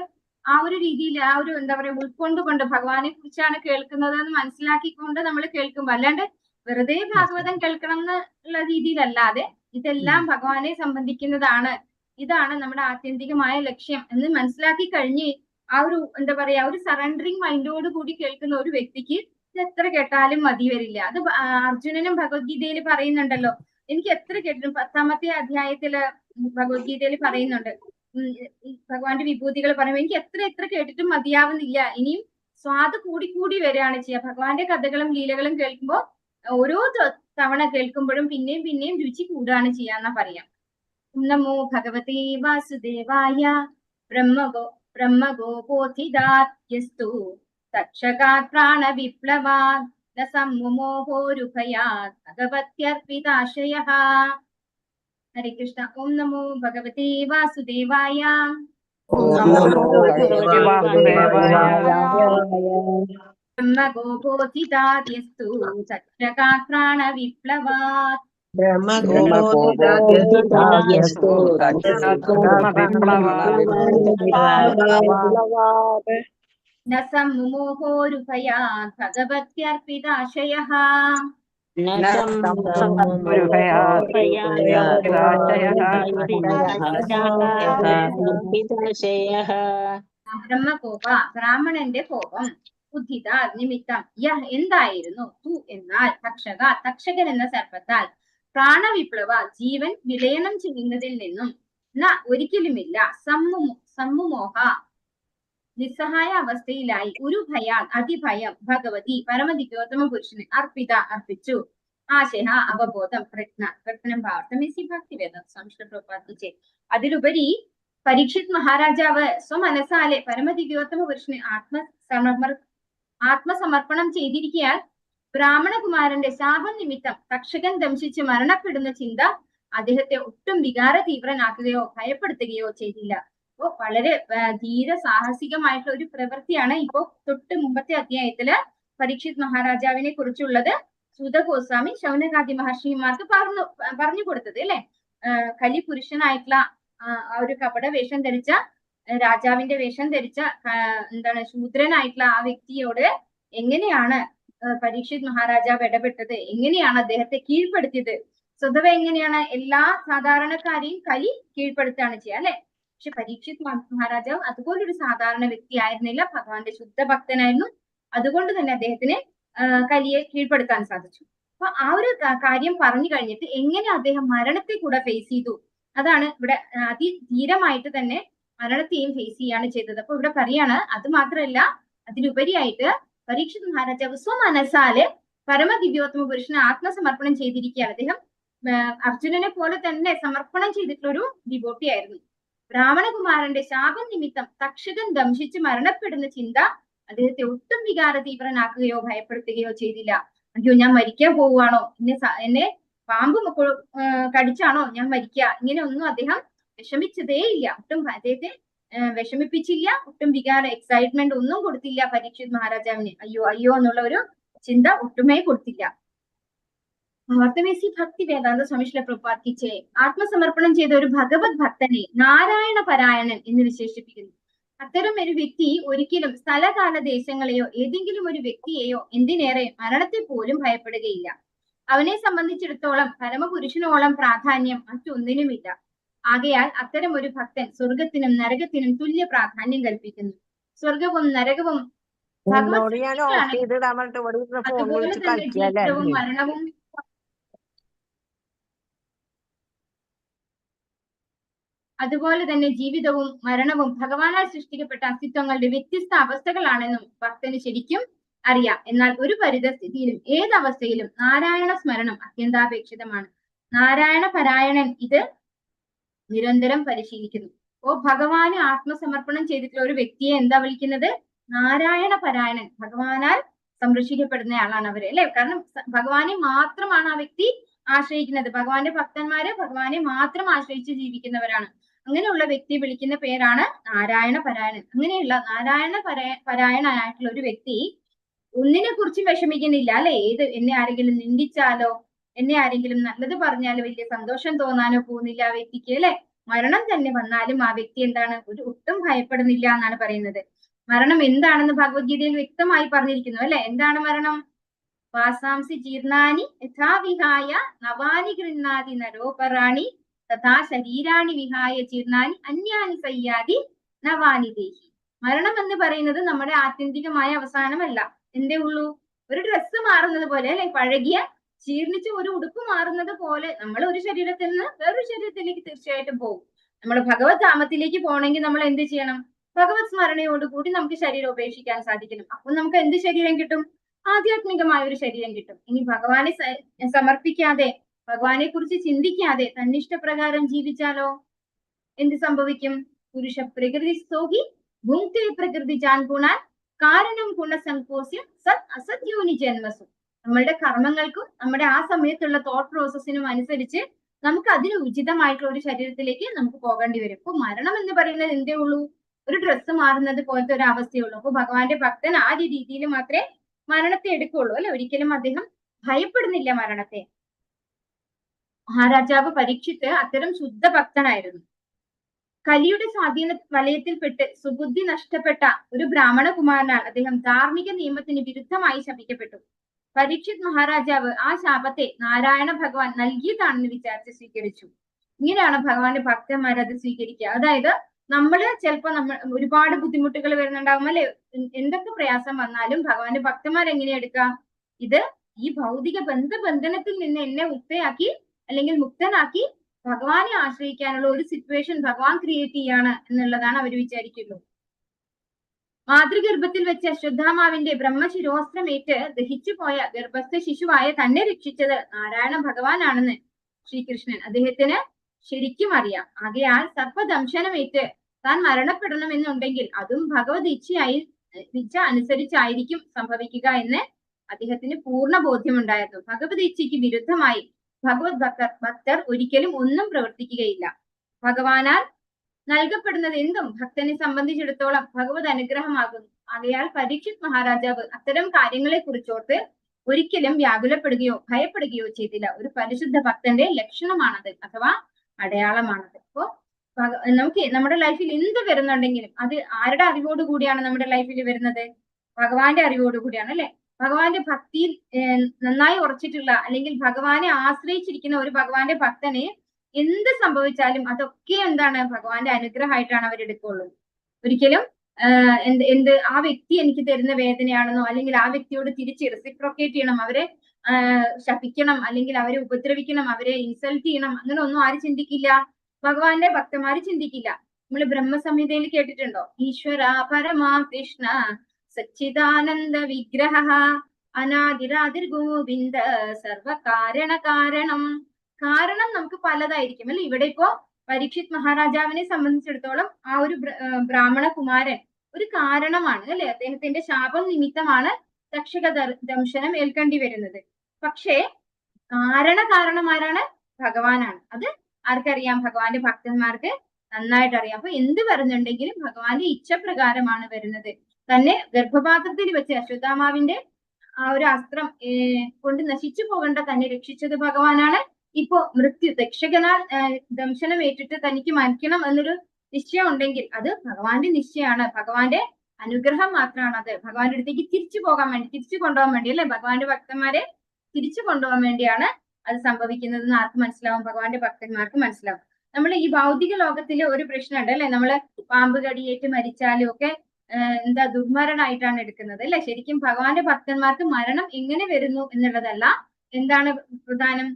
ആ ഒരു രീതിയിൽ ആ ഒരു എന്താ പറയാ ഉൾക്കൊണ്ടുകൊണ്ട് ഭഗവാനെ കുറിച്ചാണ് കേൾക്കുന്നത് എന്ന് മനസ്സിലാക്കിക്കൊണ്ട് നമ്മൾ കേൾക്കുമ്പോൾ, അല്ലാണ്ട് വെറുതെ ഭാഗവതം കേൾക്കണം എന്നുള്ള രീതിയിലല്ലാതെ ഇതെല്ലാം ഭഗവാനെ സംബന്ധിക്കുന്നതാണ്, ഇതാണ് നമ്മുടെ ആത്യന്തികമായ ലക്ഷ്യം എന്ന് മനസ്സിലാക്കി കഴിഞ്ഞ് ആ ഒരു എന്താ പറയാ ഒരു സറണ്ടറിങ് മൈൻഡോട് കൂടി കേൾക്കുന്ന ഒരു വ്യക്തിക്ക് ഇത് എത്ര കേട്ടാലും മതി വരില്ല. അത് അർജുനനും ഭഗവത്ഗീതയിൽ പറയുന്നുണ്ടല്ലോ. എനിക്ക് എത്ര കേട്ടിട്ടും 10ാമത്തെ അധ്യായത്തില് ഭഗവത്ഗീതയിൽ പറയുന്നുണ്ട്, ഭഗവാന്റെ വിഭൂതികൾ പറയുമ്പോൾ എനിക്ക് എത്ര കേട്ടിട്ടും മതിയാവുന്നില്ല, ഇനിയും സ്വാദ് കൂടി വരികയാണ് ചെയ്യുക. ഭഗവാന്റെ കഥകളും ലീലകളും കേൾക്കുമ്പോൾ ഓരോ തവണ കേൾക്കുമ്പോഴും പിന്നെയും രുചി കൂടുകയാണ് ചെയ്യാന്നാ പറയാം. നമോ ഭഗവതേ വാസുദേവായ ബ്രഹ്മഗോപോധിദാത്യസ്തു തക്ഷകാത് പ്രാണവിപ്ലവാത് ന സമ്മുമോഹോരുഭയാത് ഭഗവത്യർപ്പിതാശയഃ. ഹരേ കൃഷ്ണ. ഓം നമോ ഭഗവതേ വാസുദേവായ. ബ്രഹ്മഗോപോധിദാത്യസ്തു തക്ഷകാത് പ്രാണവിപ്ലവാത് ന സമ്മുമോഹോരുഭയാത് ഭഗവത്യർപ്പിതാശയഃ. ബ്രഹ്മകോപ ബ്രാഹ്മണന്റെ കോപം, ഉദ്ധിത നിമിത്തം, യഹ് എന്തായിരുന്നു, തു എന്നാൽ, തക്ഷകൻ എന്ന സർപ്പത്താൽ, പ്രാണവിപ്ലവ ജീവൻ വിലയനം ചെയ്യുന്നതിൽ നിന്നും, ന ഒരിക്കലുമില്ല, സമ്മുമോഹ നിസ്സഹായ അവസ്ഥയിലായി, ഒരു ഭയാൽ അതിഭയം, ഭഗവതി പരമദിവ്യോത്തമ പുരുഷന് അർപ്പിച്ചു, ആശയ അവബോധം, പ്രജ്ഞനം ഭാവർത്തമേസി ഭക്തിവേദം സംസ്കൃതോപാധിച്ചേ. അതിലുപരി പരീക്ഷിത് മഹാരാജാവ് സ്വമനസാലെ പരമദിവ്യോത്തമ പുരുഷന് ആത്മസമർപ്പണം ചെയ്തിരിക്കാൻ ബ്രാഹ്മണകുമാരന്റെ ശാപം നിമിത്തം തക്ഷകൻ ദംശിച്ച് മരണപ്പെടുന്ന ചിന്ത അദ്ദേഹത്തെ ഒട്ടും വികാര തീവ്രനാക്കുകയോ ഭയപ്പെടുത്തുകയോ ചെയ്തില്ല. അപ്പോ വളരെ ധീര സാഹസികമായിട്ടുള്ള ഒരു പ്രവൃത്തിയാണ് ഇപ്പോ തൊട്ട് മുമ്പത്തെ അധ്യായത്തില് പരീക്ഷിത് മഹാരാജാവിനെ കുറിച്ചുള്ളത് സൂത ഗോസ്വാമി ശൗനകാദി മഹർഷിമാർക്ക് പറഞ്ഞു കൊടുത്തത് അല്ലെ. കലിപുരുഷനായിട്ടുള്ള ആ ഒരു കപട വേഷം ധരിച്ച, രാജാവിന്റെ വേഷം ധരിച്ച എന്താണ് ശൂദ്രനായിട്ടുള്ള ആ വ്യക്തിയോട് എങ്ങനെയാണ് പരീക്ഷിത് മഹാരാജാവ് ഇടപെട്ടത്, എങ്ങനെയാണ് അദ്ദേഹത്തെ കീഴ്പ്പെടുത്തിയത്. സ്വതവേ എങ്ങനെയാണ് എല്ലാ സാധാരണക്കാരെയും കലി കീഴ്പ്പെടുത്താണ് ചെയ്യുക അല്ലെ. പക്ഷെ പരീക്ഷിത് മഹാരാജാവ് അതുപോലൊരു സാധാരണ വ്യക്തി ആയിരുന്നില്ല, ഭഗവാന്റെ ശുദ്ധ ഭക്തനായിരുന്നു. അതുകൊണ്ട് തന്നെ അദ്ദേഹത്തിന് കലിയെ കീഴ്പ്പെടുത്താൻ സാധിച്ചു. അപ്പൊ ആ ഒരു കാര്യം പറഞ്ഞു കഴിഞ്ഞിട്ട് എങ്ങനെ അദ്ദേഹം മരണത്തെ കൂടെ ഫേസ് ചെയ്തു, അതാണ് ഇവിടെ അതിധീരമായിട്ട് തന്നെ മരണത്തെയും ഫേസ് ചെയ്യാണ് ചെയ്തത്. അപ്പൊ ഇവിടെ പറയാണ്, അത് മാത്രമല്ല അതിലുപരിയായിട്ട് പരീക്ഷിത് മഹാരാജാവ് സ്വമനസാല് പരമദിവ്യോത്തമ പുരുഷന് ആത്മസമർപ്പണം ചെയ്തിരിക്കുകയാണ്. അദ്ദേഹം അർജുനനെ പോലെ തന്നെ സമർപ്പണം ചെയ്തിട്ടുള്ള ഒരു ഡിവോട്ടി ആയിരുന്നു. ബ്രാഹ്മണകുമാരന്റെ ശാപം നിമിത്തം തക്ഷകൻ ദംശിച്ച് മരണപ്പെടുന്ന ചിന്ത അദ്ദേഹത്തെ ഒട്ടും വികാര തീവ്രനാക്കുകയോ ഭയപ്പെടുത്തുകയോ ചെയ്തില്ല. അയ്യോ ഞാൻ മരിക്കാൻ പോവുകയാണോ, എന്നെ പാമ്പ് കടിച്ചാണോ ഞാൻ മരിക്കുക, ഇങ്ങനെ ഒന്നും അദ്ദേഹം വിഷമിച്ചതേ ഇല്ല. ഒട്ടും അദ്ദേഹത്തെ വിഷമിപ്പിച്ചില്ല, ഒട്ടും വികാര എക്സൈറ്റ്മെന്റ് ഒന്നും കൊടുത്തില്ല പരീക്ഷിത് മഹാരാജാവിന്. അയ്യോ എന്നുള്ള ഒരു ചിന്ത ഒട്ടുമേ കൊടുത്തില്ല. വർത്തമേസി ഭക്തി വേദാന്ത സ്വാമിശ്രീ പ്രഭാതിച്ചേ ആത്മസമർപ്പണം ചെയ്ത ഒരു ഭഗവത് ഭക്തനെ നാരായണ പരായണൻ എന്ന് വിശേഷിപ്പിക്കുന്നു. അത്തരം ഒരു വ്യക്തി ഒരിക്കലും സ്ഥലകാല ദേശങ്ങളെയോ ഏതെങ്കിലും ഒരു വ്യക്തിയെയോ എന്തിനേറെ മരണത്തെ പോലും ഭയപ്പെടുകയില്ല. അവനെ സംബന്ധിച്ചിടത്തോളം പരമപുരുഷനോളം പ്രാധാന്യം മറ്റൊന്നിനുമില്ല. ആകയാൽ അത്തരം ഒരു ഭക്തൻ സ്വർഗത്തിനും നരകത്തിനും തുല്യ പ്രാധാന്യം കൽപ്പിക്കുന്നു. സ്വർഗവും നരകവും അതുപോലെ തന്നെ ജീവിതവും മരണവും അതുപോലെ തന്നെ ജീവിതവും മരണവും ഭഗവാനാൽ സൃഷ്ടിക്കപ്പെട്ട അസ്തിത്വങ്ങളുടെ വ്യത്യസ്ത അവസ്ഥകളാണെന്നും ഭക്തന് ശരിക്കും അറിയാം. എന്നാൽ ഒരു പരിതസ്ഥിതിയിലും ഏതവസ്ഥയിലും നാരായണ സ്മരണം അത്യന്താപേക്ഷിതമാണ്. നാരായണ പരായണൻ ഇത് നിരന്തരം പരിശീലിക്കുന്നു. ഓ ഭഗവാന് ആത്മസമർപ്പണം ചെയ്തിട്ടുള്ള ഒരു വ്യക്തിയെ എന്താ വിളിക്കുന്നത്? നാരായണ പരായണൻ. ഭഗവാനാൽ സംരക്ഷിക്കപ്പെടുന്ന ആളാണ് അവര് അല്ലെ. കാരണം ഭഗവാനെ മാത്രമാണ് ആ വ്യക്തി ആശ്രയിക്കുന്നത്. ഭഗവാന്റെ ഭക്തന്മാര് ഭഗവാനെ മാത്രം ആശ്രയിച്ച് ജീവിക്കുന്നവരാണ്. അങ്ങനെയുള്ള വ്യക്തിയെ വിളിക്കുന്ന പേരാണ് നാരായണ പരായണൻ. അങ്ങനെയുള്ള നാരായണ പരായണനായിട്ടുള്ള ഒരു വ്യക്തി ഒന്നിനെ കുറിച്ച് വിഷമിക്കുന്നില്ല അല്ലെ. എന്നെ ആരെങ്കിലും നിന്ദിച്ചാലോ എന്നെ ആരെങ്കിലും നല്ലത് പറഞ്ഞാലോ വലിയ സന്തോഷം തോന്നാനോ പോകുന്നില്ല ആ വ്യക്തിക്ക് അല്ലെ. മരണം തന്നെ വന്നാലും ആ വ്യക്തി എന്താണ് ഒട്ടും ഭയപ്പെടുന്നില്ല എന്നാണ് പറയുന്നത്. മരണം എന്താണെന്ന് ഭഗവത്ഗീതയിൽ വ്യക്തമായി പറഞ്ഞിരിക്കുന്നു അല്ലെ. എന്താണ് മരണം? വാസാംസി ജീർണാനി യഥാ വിഹായ നവാനി ഗൃഹാതി നരോപറാണി തഥാ ശരീരാണി വിഹായ ജീർണാനി അന്യാനി സയ്യാതി നവാനി ദേഹി. മരണം എന്ന് പറയുന്നത് നമ്മുടെ ആത്യന്തികമായ അവസാനമല്ല. എന്തേ ഉള്ളൂ? ഒരു ഡ്രസ്സ് മാറുന്നത് പോലെ അല്ലെ, പഴകിയ ജീർണിച്ച് ഒരു ഉടുപ്പ് മാറുന്നത് പോലെ നമ്മൾ ഒരു ശരീരത്തിൽ നിന്ന് വേറൊരു ശരീരത്തിലേക്ക് തീർച്ചയായിട്ടും പോകും. നമ്മൾ ഭഗവത് ധാമത്തിലേക്ക് പോകണമെങ്കിൽ നമ്മൾ എന്ത് ചെയ്യണം? ഭഗവത് സ്മരണയോടുകൂടി നമുക്ക് ശരീരം ഉപേക്ഷിക്കാൻ സാധിക്കണം. അപ്പൊ നമുക്ക് എന്ത് ശരീരം കിട്ടും? ആധ്യാത്മികമായ ഒരു ശരീരം കിട്ടും. ഇനി ഭഗവാനെ സമർപ്പിക്കാതെ, ഭഗവാനെ കുറിച്ച് ചിന്തിക്കാതെ തന്നിഷ്ടപ്രകാരം ജീവിച്ചാലോ എന്ത് സംഭവിക്കും? പുരുഷ പ്രകൃതി സ്തോഹി ഭുങ്ക്തേ പ്രകൃതി ജാൻ ഗുണാൻ കാരണം ഗുണസങ്കോസ്യം സത് അസത്യോനി ജന്മസു. നമ്മളുടെ കർമ്മങ്ങൾക്കും നമ്മുടെ ആ സമയത്തുള്ള തോട്ട് പ്രോസസ്സിനും അനുസരിച്ച് നമുക്ക് അതിന് ഉചിതമായിട്ടുള്ള ഒരു ശരീരത്തിലേക്ക് നമുക്ക് പോകേണ്ടി വരും. അപ്പൊ മരണം എന്ന് പറയുന്നത് എന്തേ ഉള്ളൂ? ഒരു ഡ്രസ്സ് മാറുന്നത് പോലത്തെ ഒരു അവസ്ഥയുള്ളൂ. അപ്പൊ ഭഗവാന്റെ ഭക്തൻ ആ ഒരു രീതിയിൽ മാത്രമേ മരണത്തെ എടുക്കുള്ളൂ അല്ലെ. ഒരിക്കലും അദ്ദേഹം ഭയപ്പെടുന്നില്ല മരണത്തെ. മഹാരാജാവ് പരീക്ഷിത്ത് അത്തരം ശുദ്ധ ഭക്തനായിരുന്നു. കലിയുടെ സ്വാധീന വലയത്തിൽപ്പെട്ട് സുബുദ്ധി നഷ്ടപ്പെട്ട ഒരു ബ്രാഹ്മണ കുമാരനാൽ അദ്ദേഹം ധാർമ്മിക നിയമത്തിന് വിരുദ്ധമായി ശപിക്കപ്പെട്ടു. പരീക്ഷിത് മഹാരാജാവ് ആ ശാപത്തെ നാരായണ ഭഗവാൻ നൽകിയതാണെന്ന് വിചാരിച്ച് സ്വീകരിച്ചു. ഇങ്ങനെയാണ് ഭഗവാന്റെ ഭക്തന്മാർ അത് സ്വീകരിക്കുക. അതായത് നമ്മള് ചിലപ്പോ ഒരുപാട് ബുദ്ധിമുട്ടുകൾ വരുന്നുണ്ടാവും അല്ലെ. എന്തൊക്കെ പ്രയാസം വന്നാലും ഭഗവാന്റെ ഭക്തന്മാർ എങ്ങനെ എടുക്കുക? ഇത് ഈ ഭൗതിക ബന്ധനത്തിൽ നിന്ന് എന്നെ മുക്തയാക്കി അല്ലെങ്കിൽ മുക്തനാക്കി ഭഗവാനെ ആശ്രയിക്കാനുള്ള ഒരു സിറ്റുവേഷൻ ഭഗവാൻ ക്രിയേറ്റ് ചെയ്യാണ് എന്നുള്ളതാണ് അവർ വിചാരിക്കുള്ളൂ. മാതൃഗർഭത്തിൽ വെച്ച് അശ്വത്ഥാമാവിന്റെ ബ്രഹ്മശിരോസ്ത്രമേറ്റ് ദഹിച്ചു പോയ ഗർഭസ്ഥ ശിശുവായ തന്നെ രക്ഷിച്ചത് നാരായണ ഭഗവാനാണെന്ന് ശ്രീകൃഷ്ണൻ അദ്ദേഹത്തിന് ശരിക്കും അറിയാം. ആകയാൽ സർപ്പദംശനമേറ്റ് താൻ മരണപ്പെടണമെന്നുണ്ടെങ്കിൽ അതും ഭഗവത് ഇച്ഛ അനുസരിച്ചായിരിക്കും സംഭവിക്കുക എന്ന് അദ്ദേഹത്തിന് പൂർണ്ണ ബോധ്യമുണ്ടായിരുന്നു. ഭഗവത് ഇച്ഛയ്ക്ക് വിരുദ്ധമായി ഭഗവത് ഭക്തർ ഒരിക്കലും ഒന്നും പ്രവർത്തിക്കുകയില്ല. ഭഗവാനാൽ നൽകപ്പെടുന്നത് എന്തും ഭക്തനെ സംബന്ധിച്ചിടത്തോളം ഭഗവത് അനുഗ്രഹമാകുന്നു. ആകയാൽ പരീക്ഷിത് മഹാരാജാവ് അത്തരം കാര്യങ്ങളെ കുറിച്ചോർത്ത് ഒരിക്കലും വ്യാകുലപ്പെടുകയോ ഭയപ്പെടുകയോ ചെയ്തില്ല. ഒരു പരിശുദ്ധ ഭക്തന്റെ ലക്ഷണമാണത്, അഥവാ അടയാളമാണത്. അപ്പോ നമുക്ക് നമ്മുടെ ലൈഫിൽ എന്ത് വരുന്നുണ്ടെങ്കിലും അത് ആരുടെ അറിവോട് കൂടിയാണ് നമ്മുടെ ലൈഫിൽ വരുന്നത്? ഭഗവാന്റെ അറിവോട് കൂടിയാണ് അല്ലെ. ഭഗവാന്റെ ഭക്തിയിൽ നന്നായി ഉറച്ചിട്ടുള്ള അല്ലെങ്കിൽ ഭഗവാനെ ആശ്രയിച്ചിരിക്കുന്ന ഒരു ഭഗവാന്റെ ഭക്തന് എന്ത് സംഭവിച്ചാലും അതൊക്കെ എന്താണ്? ഭഗവാന്റെ അനുഗ്രഹമായിട്ടാണ് അവരെടുക്കുള്ളൂ. ഒരിക്കലും എന്ത് ആ വ്യക്തി എനിക്ക് തരുന്ന വേദനയാണെന്നോ അല്ലെങ്കിൽ ആ വ്യക്തിയോട് തിരിച്ച് റെസിപ്രോക്കേറ്റ് ചെയ്യണം, അവരെ ശപിക്കണം അല്ലെങ്കിൽ അവരെ ഉപദ്രവിക്കണം, അവരെ ഇൻസൾട്ട് ചെയ്യണം, അങ്ങനെ ഒന്നും ആര് ചിന്തിക്കില്ല? ഭഗവാന്റെ ഭക്തന്മാര് ചിന്തിക്കില്ല. നമ്മൾ ബ്രഹ്മസംഹിതയിൽ കേട്ടിട്ടുണ്ടോ? ഈശ്വര പരമാ കൃഷ്ണ സച്ചിദാനന്ദ വിഗ്രഹ അനാദിരാതിർ ഗോവിന്ദ സർവകാരണ കാരണം. കാരണം നമുക്ക് പലതായിരിക്കും അല്ലെ. ഇവിടെ ഇപ്പോ പരീക്ഷിത് മഹാരാജാവിനെ സംബന്ധിച്ചിടത്തോളം ആ ഒരു ബ്രാഹ്മണ കുമാരൻ ഒരു കാരണമാണ് അല്ലെ. അദ്ദേഹത്തിന്റെ ശാപം നിമിത്തമാണ് തക്ഷക ദംശനം ഏൽക്കേണ്ടി വരുന്നത്. പക്ഷേ കാരണമാരാണ്? ഭഗവാനാണ്. അത് ആർക്കറിയാം? ഭഗവാന്റെ ഭക്തന്മാർക്ക് നന്നായിട്ട് അറിയാം. അപ്പൊ എന്ത് വരുന്നുണ്ടെങ്കിലും ഭഗവാന്റെ ഇച്ഛപ്രകാരമാണ് വരുന്നത്. തന്നെ ഗർഭപാത്രത്തിൽ വെച്ച് അശ്വത്ഥാമാവിന്റെ ആ ഒരു അസ്ത്രം കൊണ്ട് നശിച്ചു പോകേണ്ട തന്നെ രക്ഷിച്ചത് ഭഗവാനാണ്. ഇപ്പോ തക്ഷകനാൽ ദംശനം ഏറ്റിട്ട് തനിക്ക് മരിക്കണം എന്നൊരു നിശ്ചയം ഉണ്ടെങ്കിൽ അത് ഭഗവാന്റെ നിശ്ചയമാണ്, ഭഗവാന്റെ അനുഗ്രഹം മാത്രമാണ്. അത് ഭഗവാന്റെ അടുത്തേക്ക് തിരിച്ചു കൊണ്ടുപോകാൻ വേണ്ടി അല്ലെ. ഭഗവാന്റെ ഭക്തന്മാരെ തിരിച്ചു കൊണ്ടുപോകാൻ വേണ്ടിയാണ് അത് സംഭവിക്കുന്നതെന്ന് ആർക്ക് മനസ്സിലാവും? ഭഗവാന്റെ ഭക്തന്മാർക്ക് മനസ്സിലാവും. നമ്മൾ ഈ ഭൗതിക ലോകത്തിലെ ഒരു പ്രശ്നമുണ്ട് അല്ലെ. നമ്മള് പാമ്പ് കടിയേറ്റ് മരിച്ചാലും ഒക്കെ ദുർമരണമായിട്ടാണ് എടുക്കുന്നത് അല്ലെ. ശരിക്കും ഭഗവാന്റെ ഭക്തന്മാർക്ക് മരണം എങ്ങനെ വരുന്നു എന്നുള്ളതല്ല, എന്താണ് പ്രധാനം?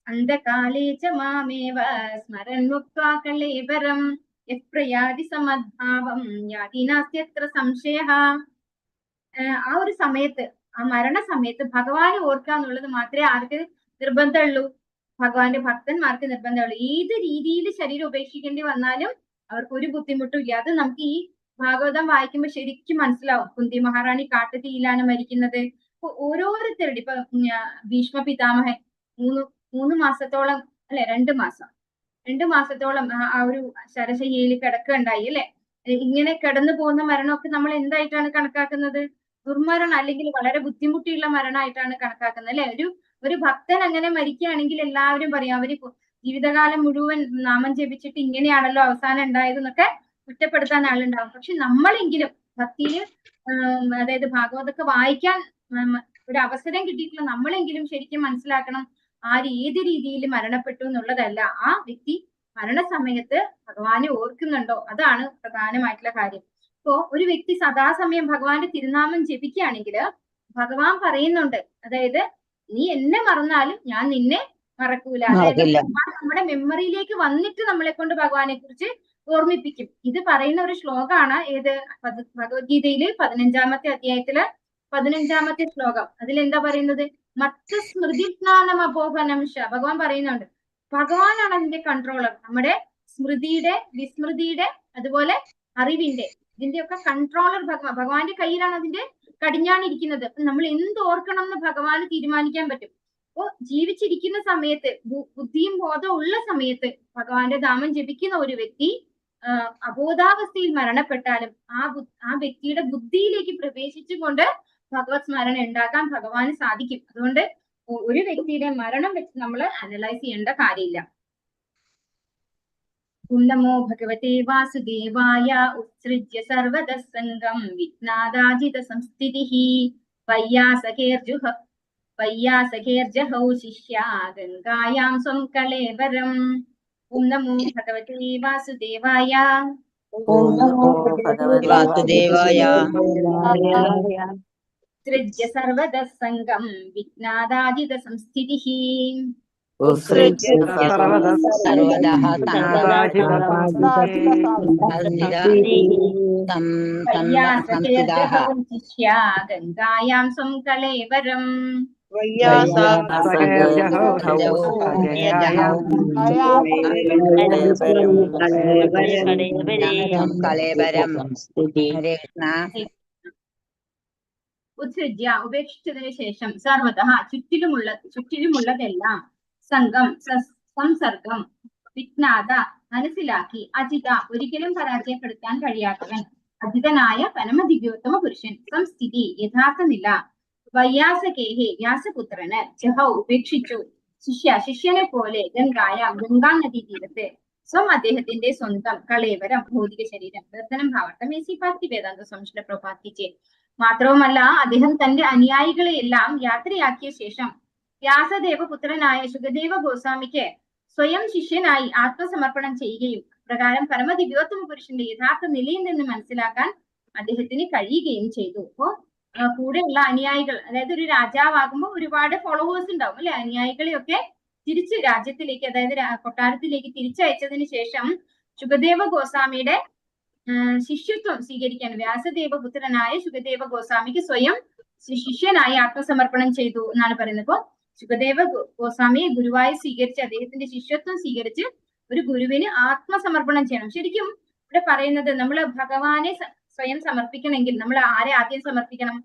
അന്ധകാലേച മാമേവ സ്മരൻ മുക്ത്വാ കലേവരം യപ്രയാതി സമദ്ഭാവം യാതി നാസ്ത്യത്ര സംശയഃ. ആ ഒരു സമയത്ത്, ആ മരണ സമയത്ത് ഭഗവാനെ ഓർക്കുക എന്നുള്ളത് മാത്രമേ ആർക്ക് നിർബന്ധമുള്ളൂ? ഭഗവാന്റെ ഭക്തന്മാർക്ക് നിർബന്ധമുള്ളൂ. ഏത് രീതിയിൽ ശരീരം ഉപേക്ഷിക്കേണ്ടി വന്നാലും അവർക്ക് ഒരു ബുദ്ധിമുട്ടും ഇല്ല. അത് നമുക്ക് ഈ ഭാഗവതം വായിക്കുമ്പോൾ ശരിക്കും മനസ്സിലാവും. കുന്തി മഹാറാണി കാട്ടുതീയിലാണ് മരിക്കുന്നത്. അപ്പൊ ഓരോരുത്തരുടെ ഇപ്പൊ ഭീഷ്മ പിതാമഹൻ മൂന്ന് മാസത്തോളം അല്ലെ, 2 മാസത്തോളം ആ ഒരു ശരശയ്യയിൽ കിടക്കുകയുണ്ടായി അല്ലെ. ഇങ്ങനെ കിടന്നു പോകുന്ന മരണമൊക്കെ നമ്മൾ എന്തായിട്ടാണ് കണക്കാക്കുന്നത്? ദുർമരണം അല്ലെങ്കിൽ വളരെ ബുദ്ധിമുട്ടിയുള്ള മരണമായിട്ടാണ് കണക്കാക്കുന്നത് അല്ലെ. ഒരു ഭക്തൻ അങ്ങനെ മരിക്കുകയാണെങ്കിൽ എല്ലാവരും പറയും അവര് ജീവിതകാലം മുഴുവൻ നാമം ജപിച്ചിട്ട് ഇങ്ങനെയാണല്ലോ അവസാനം ഉണ്ടായതെന്നൊക്കെ കുറ്റപ്പെടുത്താൻ ആളുണ്ടാവും. പക്ഷെ നമ്മളെങ്കിലും ഭക്തിയില് അതായത് ഭാഗവതൊക്കെ വായിക്കാൻ ഒരു അവസരം കിട്ടിയിട്ടുള്ള നമ്മളെങ്കിലും ശരിക്കും മനസ്സിലാക്കണം ഏത് രീതിയിൽ മരണപ്പെട്ടു എന്നുള്ളതല്ല, ആ വ്യക്തി മരണസമയത്ത് ഭഗവാനെ ഓർക്കുന്നുണ്ടോ, അതാണ് പ്രധാനമായിട്ടുള്ള കാര്യം. ഇപ്പോ ഒരു വ്യക്തി സദാസമയം ഭഗവാന്റെ തിരുനാമം ജപിക്കുകയാണെങ്കിൽ ഭഗവാൻ പറയുന്നുണ്ട്, അതായത് നീ എന്നെ മറന്നാലും ഞാൻ നിന്നെ മറക്കൂല. അതായത് നമ്മുടെ മെമ്മറിയിലേക്ക് വന്നിട്ട് നമ്മളെ കൊണ്ട് ഭഗവാനെ കുറിച്ച് ഓർമ്മിപ്പിക്കും. ഇത് പറയുന്ന ഒരു ശ്ലോകമാണ് ഏത് ഭഗവത്ഗീതയില് 15-ാമത്തെ അധ്യായത്തില് 15-ാമത്തെ ശ്ലോകം. അതിലെന്താ പറയുന്നത്? മത്ത സ്മൃതി ജ്ഞാനമപോഹനംശ. ഭഗവാൻ പറയുന്നുണ്ട്, ഭഗവാനാണ് അതിന്റെ കൺട്രോളർ. നമ്മുടെ സ്മൃതിയുടെ, വിസ്മൃതിയുടെ, അതുപോലെ അറിവിന്റെ, ഇതിന്റെയൊക്കെ കൺട്രോളർ ഭഗവാന്റെ കയ്യിലാണ് അതിന്റെ കടിഞ്ഞാണിരിക്കുന്നത്. അപ്പൊ നമ്മൾ എന്ത് ഓർക്കണം എന്ന് ഭഗവാന് തീരുമാനിക്കാൻ പറ്റും. അപ്പോ ജീവിച്ചിരിക്കുന്ന സമയത്ത്, ബുദ്ധിയും ബോധവും ഉള്ള സമയത്ത് ഭഗവാന്റെ നാമം ജപിക്കുന്ന ഒരു വ്യക്തി അബോധാവസ്ഥയിൽ മരണപ്പെട്ടാലും ആ വ്യക്തിയുടെ ബുദ്ധിയിലേക്ക് പ്രവേശിച്ചുകൊണ്ട് ഭഗവത് സ്മരണ ഉണ്ടാക്കാൻ ഭഗവാന് സാധിക്കും. അതുകൊണ്ട് ഒരു വ്യക്തിയുടെ മരണം വെച്ച് നമ്മൾ അനലൈസ് ചെയ്യേണ്ട കാര്യമില്ല. നമോ ഭഗവതേ വാസുദേവായ ഉത്സൃജ്യ സർവദഃ സംഗം വിഘ്നാദാജിത സംസ്ഥിതിഃ വയ്യാസഖേർജഹൗ ശിഷ്യാ ഗംഗായാം സ്വം കളേവരം. ഓം നമോ ഭഗവതേ വാസുദേവായ. ഉത്സൃജ്യ സർവദഃ സംഗം വിഘ്നാദാജിത സംസ്ഥിതിഃ ഗംഗായാം സ്വം കളേവരം. ഉത്സൃജ്യ ഉപേക്ഷിച്ചതിന് ശേഷം സർവതഃ ചുറ്റിലുമുള്ളതെല്ലാം സംഘം സംസർഗം വിജ്ഞാത മനസ്സിലാക്കി അജിത ഒരിക്കലും പരാജയപ്പെടുത്താൻ കഴിയാത്തവൻ അജിതനായ പരമദിവ്യോത്തമ പുരുഷൻ സംസ്ഥിതി യഥാർത്ഥ നില വയ്യാസകേഹേ വ്യാസപുത്രന് ജഹൗ ഉപേക്ഷിച്ചു ശിഷ്യനെ പോലെ ഗംഗാ നദീ തീരത്ത് സ്വം അദ്ദേഹത്തിന്റെ സ്വന്തം കളേവരം ഭൗതിക ശരീരം ദർശനം ഭാവാർത്ഥം എസി പാർട്ടി വേദാന്ത സംശയ പ്രഭാത്തിച്ച്. മാത്രവുമല്ല അദ്ദേഹം തന്റെ അനുയായികളെ എല്ലാം യാത്രയാക്കിയ ശേഷം വ്യാസദേവപുത്രനായ ശുകദേവ ഗോസ്വാമിക്ക് സ്വയം ശിഷ്യനായി ആത്മസമർപ്പണം ചെയ്യുകയും പ്രകാരം പരമദിവ്യോത്തമ പുരുഷന്റെ യഥാർത്ഥ നിലയിൽ നിന്ന് മനസ്സിലാക്കാൻ അദ്ദേഹത്തിന് കഴിയുകയും ചെയ്തു. അപ്പോ കൂടെയുള്ള അനുയായികൾ, അതായത് ഒരു രാജാവാകുമ്പോൾ ഒരുപാട് ഫോളോവേഴ്സ് ഉണ്ടാവും അല്ലെ, അനുയായികളെയൊക്കെ തിരിച്ച് രാജ്യത്തിലേക്ക്, അതായത് കൊട്ടാരത്തിലേക്ക് തിരിച്ചയച്ചതിന് ശേഷം ശുകദേവ ഗോസ്വാമിയുടെ ശിഷ്യത്വം സ്വീകരിക്കാൻ വ്യാസദേവപുത്രനായ ശുകദേവ ഗോസ്വാമിക്ക് സ്വയം ശിഷ്യനായി ആത്മസമർപ്പണം ചെയ്തു എന്നാണ് പറയുന്നത്. അപ്പോ ശുകദേവ ഗോസ്വാമിയെ ഗുരുവായി സ്വീകരിച്ച് അദ്ദേഹത്തിന്റെ ശിഷ്യത്വം സ്വീകരിച്ച് ഒരു ഗുരുവിന് ആത്മസമർപ്പണം ചെയ്യണം. ശരിക്കും ഇവിടെ പറയുന്നത് നമ്മൾ ഭഗവാനെ സ്വയം സമർപ്പിക്കണമെങ്കിൽ നമ്മൾ ആരെ ആദ്യം സമർപ്പിക്കണം?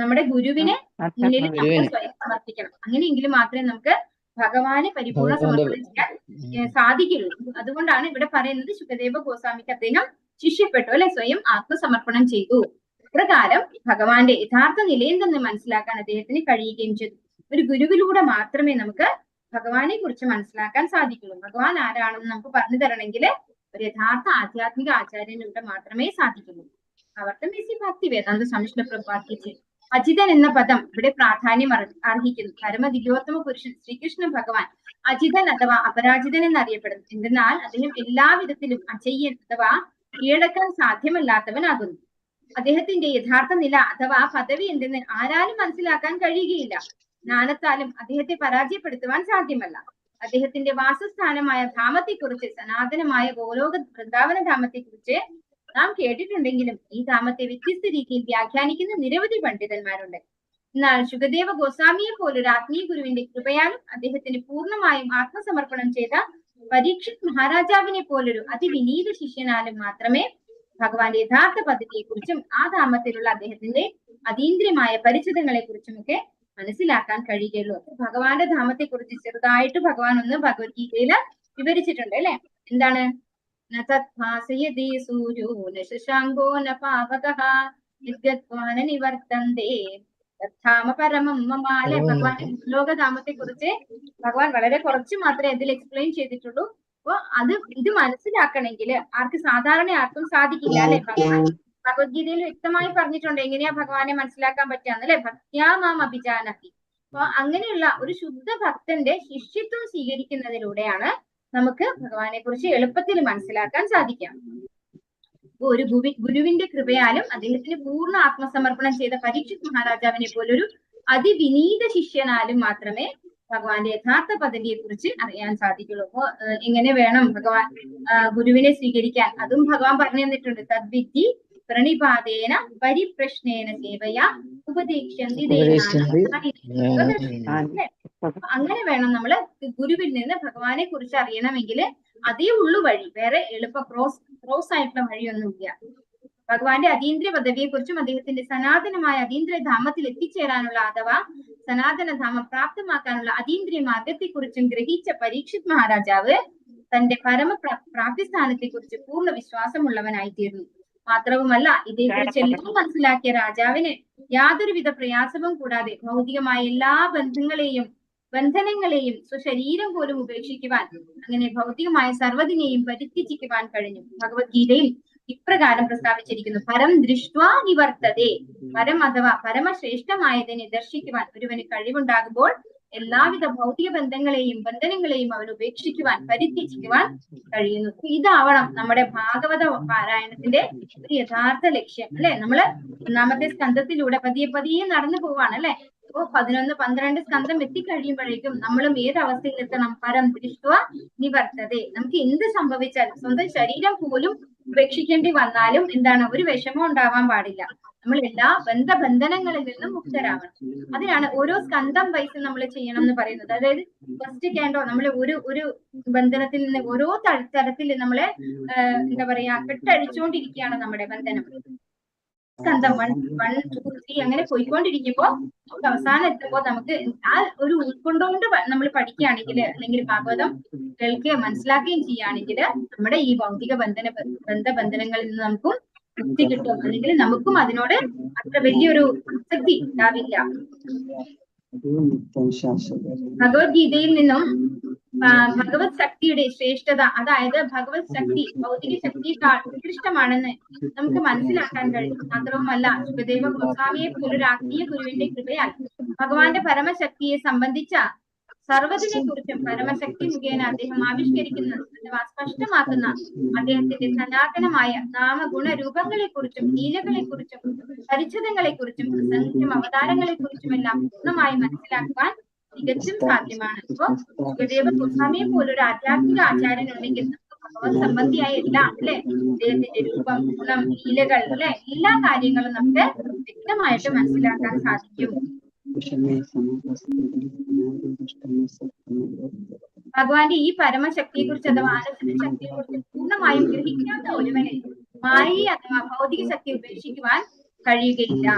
നമ്മുടെ ഗുരുവിനെ മുന്നിൽ നമ്മൾ സ്വയം സമർപ്പിക്കണം. അങ്ങനെയെങ്കിലും മാത്രമേ നമുക്ക് ഭഗവാനെ പരിപൂർണ്ണ സമർപ്പണം ചെയ്യാൻ സാധിക്കുള്ളൂ. അതുകൊണ്ടാണ് ഇവിടെ പറയുന്നത് ശുകദേവ ഗോസ്വാമിക്ക് അദ്ദേഹം ശിഷ്യപ്പെട്ടു അല്ലെ, സ്വയം ആത്മസമർപ്പണം ചെയ്തു. പ്രകാരം ഭഗവാന്റെ യഥാർത്ഥ നിലയിൽ നിന്ന് മനസ്സിലാക്കാൻ അദ്ദേഹത്തിന് കഴിയുകയും ചെയ്തു. ഒരു ഗുരുവിലൂടെ മാത്രമേ നമുക്ക് ഭഗവാനെ കുറിച്ച് മനസ്സിലാക്കാൻ സാധിക്കുള്ളൂ. ഭഗവാൻ ആരാണെന്ന് നമുക്ക് പറഞ്ഞു തരണമെങ്കിൽ ഒരു യഥാർത്ഥ ആധ്യാത്മിക ആചാര്യനിലൂടെ മാത്രമേ സാധിക്കുള്ളൂ. ആവർത്തം എസി ഭക്തി വേദാന്ത സംശയ പ്രഭാത്തിച്ച്. അജിതൻ എന്ന പദം ഇവിടെ പ്രാധാന്യം അർഹിക്കുന്നു. പരമദിവ്യോത്തമ പുരുഷൻ ശ്രീകൃഷ്ണ ഭഗവാൻ അജിതൻ അഥവാ അപരാജിതൻ എന്നറിയപ്പെടുന്നു. എന്തെന്നാൽ അദ്ദേഹം എല്ലാവിധത്തിലും അജയ്യൻ അഥവാ കീഴടക്കാൻ സാധ്യമല്ലാത്തവനാകുന്നു. അദ്ദേഹത്തിന്റെ യഥാർത്ഥ നില അഥവാ പദവി എന്തെന്ന് ആരാലും മനസ്സിലാക്കാൻ കഴിയുകയില്ല. ജ്ഞാനത്താലും അദ്ദേഹത്തെ പരാജയപ്പെടുത്തുവാൻ സാധ്യമല്ല. അദ്ദേഹത്തിന്റെ വാസസ്ഥാനമായ ധാമത്തെക്കുറിച്ച്, സനാതനമായ ഗോലോക വൃന്ദാവന ധാമത്തെക്കുറിച്ച് നാം കേട്ടിട്ടുണ്ടെങ്കിലും ഈ ധാമത്തെ വ്യത്യസ്ത രീതിയിൽ വ്യാഖ്യാനിക്കുന്ന നിരവധി പണ്ഡിതന്മാരുണ്ട്. എന്നാൽ ശുകദേവ ഗോസ്വാമിയെ പോലൊരു ആത്മീയ ഗുരുവിന്റെ കൃപയാലും അദ്ദേഹത്തിന് പൂർണ്ണമായും ആത്മസമർപ്പണം ചെയ്ത പരീക്ഷിത് മഹാരാജാവിനെ പോലൊരു അതിവിനീത ശിഷ്യനാലും മാത്രമേ ഭഗവാന്റെ യഥാർത്ഥ പദ്ധതിയെക്കുറിച്ചും ആ ധാമത്തിലുള്ള അദ്ദേഹത്തിന്റെ അതീന്ദ്രിയമായ പരിചിതങ്ങളെ കുറിച്ചുമൊക്കെ മനസ്സിലാക്കാൻ കഴിയുകയുള്ളൂ. ഭഗവാന്റെ ധാമത്തെ കുറിച്ച് ചെറുതായിട്ട് ഭഗവാൻ ഒന്ന് ഭഗവത്ഗീതയില് വിവരിച്ചിട്ടുണ്ട് അല്ലെ. എന്താണ്? തത്ഭാസയതി സൂര്യോ ന ശശാങ്കോ ന പാവകഃ യദ്ഗത്വാന നിവർത്തന്തേ തദ്ധാമ പരമം മമ. അല്ലെ, ഭഗവാന്റെ ലോകധാമത്തെ കുറിച്ച് ഭഗവാൻ വളരെ കുറച്ച് മാത്രമേ അതിൽ എക്സ്പ്ലെയിൻ ചെയ്തിട്ടുള്ളൂ. അപ്പൊ ഇത് മനസ്സിലാക്കണമെങ്കിൽ സാധാരണ ആർക്കും സാധിക്കില്ല അല്ലെ. ഭഗവാൻ ഭഗവത്ഗീതയിൽ വ്യക്തമായി പറഞ്ഞിട്ടുണ്ട് എങ്ങനെയാ ഭഗവാനെ മനസ്സിലാക്കാൻ പറ്റാന്ന് അല്ലെ, ഭക്ത്യാ മാം അഭിജാനതി. അപ്പൊ അങ്ങനെയുള്ള ഒരു ശുദ്ധ ഭക്തന്റെ ശിഷ്യത്വം സ്വീകരിക്കുന്നതിലൂടെയാണ് നമുക്ക് ഭഗവാനെ കുറിച്ച് എളുപ്പത്തിൽ മനസ്സിലാക്കാൻ സാധിക്കാം. ഒരു ഗുരുവിന്റെ കൃപയാലും അദ്ദേഹത്തിന് പൂർണ്ണ ആത്മസമർപ്പണം ചെയ്ത പരീക്ഷിത് മഹാരാജാവിനെ പോലൊരു അതിവിനീത ശിഷ്യനാലും മാത്രമേ ഭഗവാന്റെ യഥാർത്ഥ പദവിയെ കുറിച്ച് അറിയാൻ സാധിക്കുള്ളൂ. അപ്പൊ എങ്ങനെ വേണം ഭഗവാൻ ഗുരുവിനെ സ്വീകരിക്കാൻ, അതും ഭഗവാൻ പറഞ്ഞു തന്നിട്ടുണ്ട്. തദ്വിധി പ്രണിപാതേന പരിപ്രശ്നേന സേവയ ഉപദേശന്തി. അങ്ങനെ വേണം നമ്മള് ഗുരുവിൽ നിന്ന് ഭഗവാനെ കുറിച്ച് അറിയണമെങ്കിൽ അതേ ഉള്ളു വഴി, വേറെ എളുപ്പ ക്രോസ് ആയിട്ടുള്ള വഴിയൊന്നുമില്ല. ഭഗവാന്റെ അതീന്ദ്രിയ പദവിയെ കുറിച്ചും അദ്ദേഹത്തിന്റെ സനാതനമായ അതീന്ദ്രിയ ധാമത്തിൽ എത്തിച്ചേരാനുള്ള അഥവാ സനാതനധാമം പ്രാപ്തമാക്കാനുള്ള അതീന്ദ്രിയ മാർഗത്തെ കുറിച്ചും ഗ്രഹിച്ച പരീക്ഷിത് മഹാരാജാവ് തന്റെ പ്രാപ്തിസ്ഥാനത്തെ കുറിച്ച് പൂർണ്ണ വിശ്വാസമുള്ളവനായി തീർന്നു. മാത്രവുമല്ല, ഇതേക്കുറിച്ച് എല്ലാം മനസ്സിലാക്കിയ രാജാവിന് യാതൊരുവിധ പ്രയാസവും കൂടാതെ ഭൗതികമായ എല്ലാ ബന്ധനങ്ങളെയും സ്വശരീരം പോലും ഉപേക്ഷിക്കുവാൻ, അങ്ങനെ ഭൗതികമായ സർവ്വതിനെയും പരിത്യജിക്കുവാൻ കഴിഞ്ഞു. ഭഗവത്ഗീതയിൽ ഇപ്രകാരം പ്രസ്താവിച്ചിരിക്കുന്നു: പരം ദൃഷ്ട്വാ നിവർത്തതേ. പരം അഥവാ പരമശ്രേഷ്ഠമായതിനെ ദർശിക്കുവാൻ ഒരുവന് കഴിവുണ്ടാകുമ്പോൾ എല്ലാവിധ ഭൗതിക ബന്ധനങ്ങളെയും അവൻ ഉപേക്ഷിക്കുവാൻ, പരിത്യജിക്കുവാൻ കഴിയുന്നു. ഇതാവണം നമ്മുടെ ഭാഗവത പാരായണത്തിന്റെ ഒരു യഥാർത്ഥ ലക്ഷ്യം അല്ലെ. നമ്മള് 1-ാമത്തെ സ്കന്ധത്തിലൂടെ പതിയെ നടന്നു പോവാണ് അല്ലെ. അപ്പോ 11, 12 സ്കന്ധം എത്തിക്കഴിയുമ്പോഴേക്കും നമ്മളും ഏത് അവസ്ഥയിൽ എത്തണം? പരം ദൃഷ്ട്വാ നിവർത്തതേ. നമുക്ക് എന്ത് സംഭവിച്ചാലും, സ്വന്തം ശരീരം പോലും ഉപേക്ഷിക്കേണ്ടി വന്നാലും എന്താണ്, ഒരു വിഷമം ഉണ്ടാവാൻ പാടില്ല. നമ്മൾ എല്ലാ ബന്ധനങ്ങളിൽ നിന്നും മുക്തരാവണം. അതിനാണ് ഓരോ സ്കന്ധം വൈസ് നമ്മൾ ചെയ്യണം എന്ന് പറയുന്നത്. അതായത് ഫസ്റ്റ് ക്യാൻഡോ നമ്മൾ ഒരു ബന്ധനത്തിൽ നിന്ന് ഓരോ തരത്തിൽ നമ്മളെ എന്താ പറയാ കെട്ടഴിച്ചുകൊണ്ടിരിക്കുകയാണ് നമ്മുടെ ബന്ധനം. സ്കന്ധം 1, 2, 3 അങ്ങനെ പോയിക്കൊണ്ടിരിക്കുമ്പോ അവസാനം എത്തുമ്പോ നമുക്ക് ആ ഒരു ഉൾക്കൊണ്ടുകൊണ്ട് നമ്മൾ പഠിക്കുകയാണെങ്കിൽ, അല്ലെങ്കിൽ ഭാഗവതം കേൾക്കുകയും മനസ്സിലാക്കുകയും ചെയ്യുകയാണെങ്കിൽ നമ്മുടെ ഈ ഭൗതിക ബന്ധനങ്ങളിൽ നിന്ന് നമുക്കും മുക്തി കിട്ടും. അല്ലെങ്കിൽ നമുക്കും അതിനോട് അത്ര വലിയൊരു ആസക്തി ഉണ്ടാവില്ല. ഭഗവത്ഗീതയിൽ നിന്നും ഭഗവത് ശക്തിയുടെ ശ്രേഷ്ഠത, അതായത് ഭഗവത് ശക്തി ഭൗതിക ശക്തിയേക്കാൾ ഉത്കൃഷ്ടമാണെന്ന് നമുക്ക് മനസ്സിലാക്കാൻ കഴിയും. മാത്രവുമല്ല, ശുകദേവ ഗോസ്വാമിയെ പോലൊരു ആത്മീയ ഗുരുവിന്റെ കൃപയാൽ ഭഗവാന്റെ പരമശക്തിയെ സംബന്ധിച്ച സർവ്വതിനെ കുറിച്ചും പരമശക്തി മുഖേന അദ്ദേഹം ആവിഷ്കരിക്കുന്ന അഥവാ സ്പഷ്ടമാക്കുന്ന അദ്ദേഹത്തിന്റെ സനാതനമായ നാമഗുണരൂപങ്ങളെ കുറിച്ചും ലീലകളെ കുറിച്ചും പരിച്ഛേദങ്ങളെ കുറിച്ചും അസംഖ്യം അവതാരങ്ങളെ കുറിച്ചുമെല്ലാം പൂർണ്ണമായി മനസ്സിലാക്കുവാൻ തികച്ചും സാധ്യമാണ്. അപ്പോ ശുകദേവ ഗോസ്വാമിയെ പോലൊരു ആധ്യാത്മിക ആചാര്യൻ ഉണ്ടെങ്കിൽ ഭഗവത് സംബന്ധിയായ എല്ലാം അല്ലെ, അദ്ദേഹത്തിന്റെ രൂപം, ഗുണം, ലീലകൾ അല്ലെ, എല്ലാ കാര്യങ്ങളും നമുക്ക് വ്യക്തമായിട്ട് മനസ്സിലാക്കാൻ സാധിക്കും. ഭഗവാന്റെ ഈ പരമശക്തിയെ കുറിച്ച് അഥവാ ആനന്ദ ശക്തിയെ കുറിച്ച് പൂർണ്ണമായും ഗ്രഹിക്കാത്ത ഒരുവനെ മായി അഥവാ ഭൗതിക ശക്തി ഉപേക്ഷിക്കുവാൻ കഴിയുകയില്ല.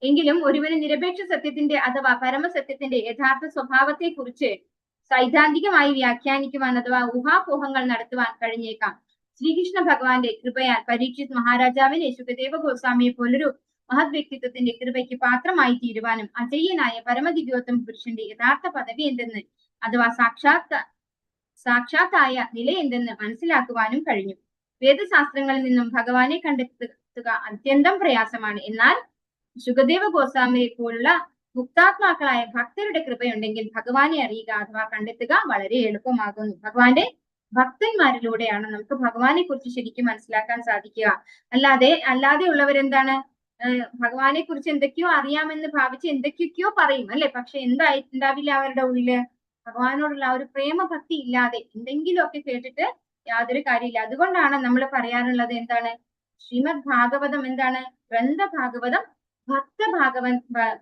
എങ്കിലും ഒരുവന് നിരപേക്ഷ സത്യത്തിന്റെ അഥവാ പരമസത്യത്തിന്റെ യഥാർത്ഥ സ്വഭാവത്തെ കുറിച്ച് സൈദ്ധാന്തികമായി വ്യാഖ്യാനിക്കുവാൻ അഥവാ ഊഹാപോഹങ്ങൾ നടത്തുവാൻ കഴിഞ്ഞേക്കാം. ശ്രീകൃഷ്ണ ഭഗവാന്റെ കൃപയാൽ പരീക്ഷിത് മഹാരാജാവിനെ ശുകദേവ ഗോസ്വാമിയെ പോലൊരു മഹത് വ്യക്തിത്വത്തിന്റെ കൃപയ്ക്ക് പാത്രമായി തീരുവാനും അജയ്യനായ പരമദിവ്യോത്തമ പുരുഷന്റെ യഥാർത്ഥ പദവി എന്തെന്ന് അഥവാ സാക്ഷാത്തായ നില എന്തെന്ന് മനസ്സിലാക്കുവാനും കഴിഞ്ഞു. വേദശാസ്ത്രങ്ങളിൽ നിന്നും ഭഗവാനെ കണ്ടെത്തുക അത്യന്തം പ്രയാസമാണ്. എന്നാൽ ശുകദേവ ഗോസ്വാമിയെ പോലുള്ള മുക്താത്മാക്കളായ ഭക്തരുടെ കൃപയുണ്ടെങ്കിൽ ഭഗവാനെ അറിയുക അഥവാ കണ്ടെത്തുക വളരെ എളുപ്പമാകുന്നു. ഭഗവാന്റെ ഭക്തന്മാരിലൂടെയാണ് നമുക്ക് ഭഗവാനെ കുറിച്ച് ശരിക്കും മനസ്സിലാക്കാൻ സാധിക്കുക. അല്ലാതെ ഉള്ളവരെന്താണ്, ഭഗവാനെ കുറിച്ച് എന്തൊക്കെയോ അറിയാമെന്ന് ഭാവിച്ച് എന്തൊക്കെയൊക്കെയോ പറയും അല്ലെ, പക്ഷെ എന്തായിട്ടുണ്ടാവില്ല അവരുടെ ഉള്ളില് ഭഗവാനോടുള്ള ഒരു പ്രേമഭക്തി ഇല്ലാതെ എന്തെങ്കിലുമൊക്കെ കേട്ടിട്ട് യാതൊരു കാര്യമില്ല. അതുകൊണ്ടാണ് നമ്മൾ പറയാറുള്ളത് എന്താണ്, ശ്രീമദ് ഭാഗവതം എന്താണ്, ഗ്രന്ഥഭാഗവതം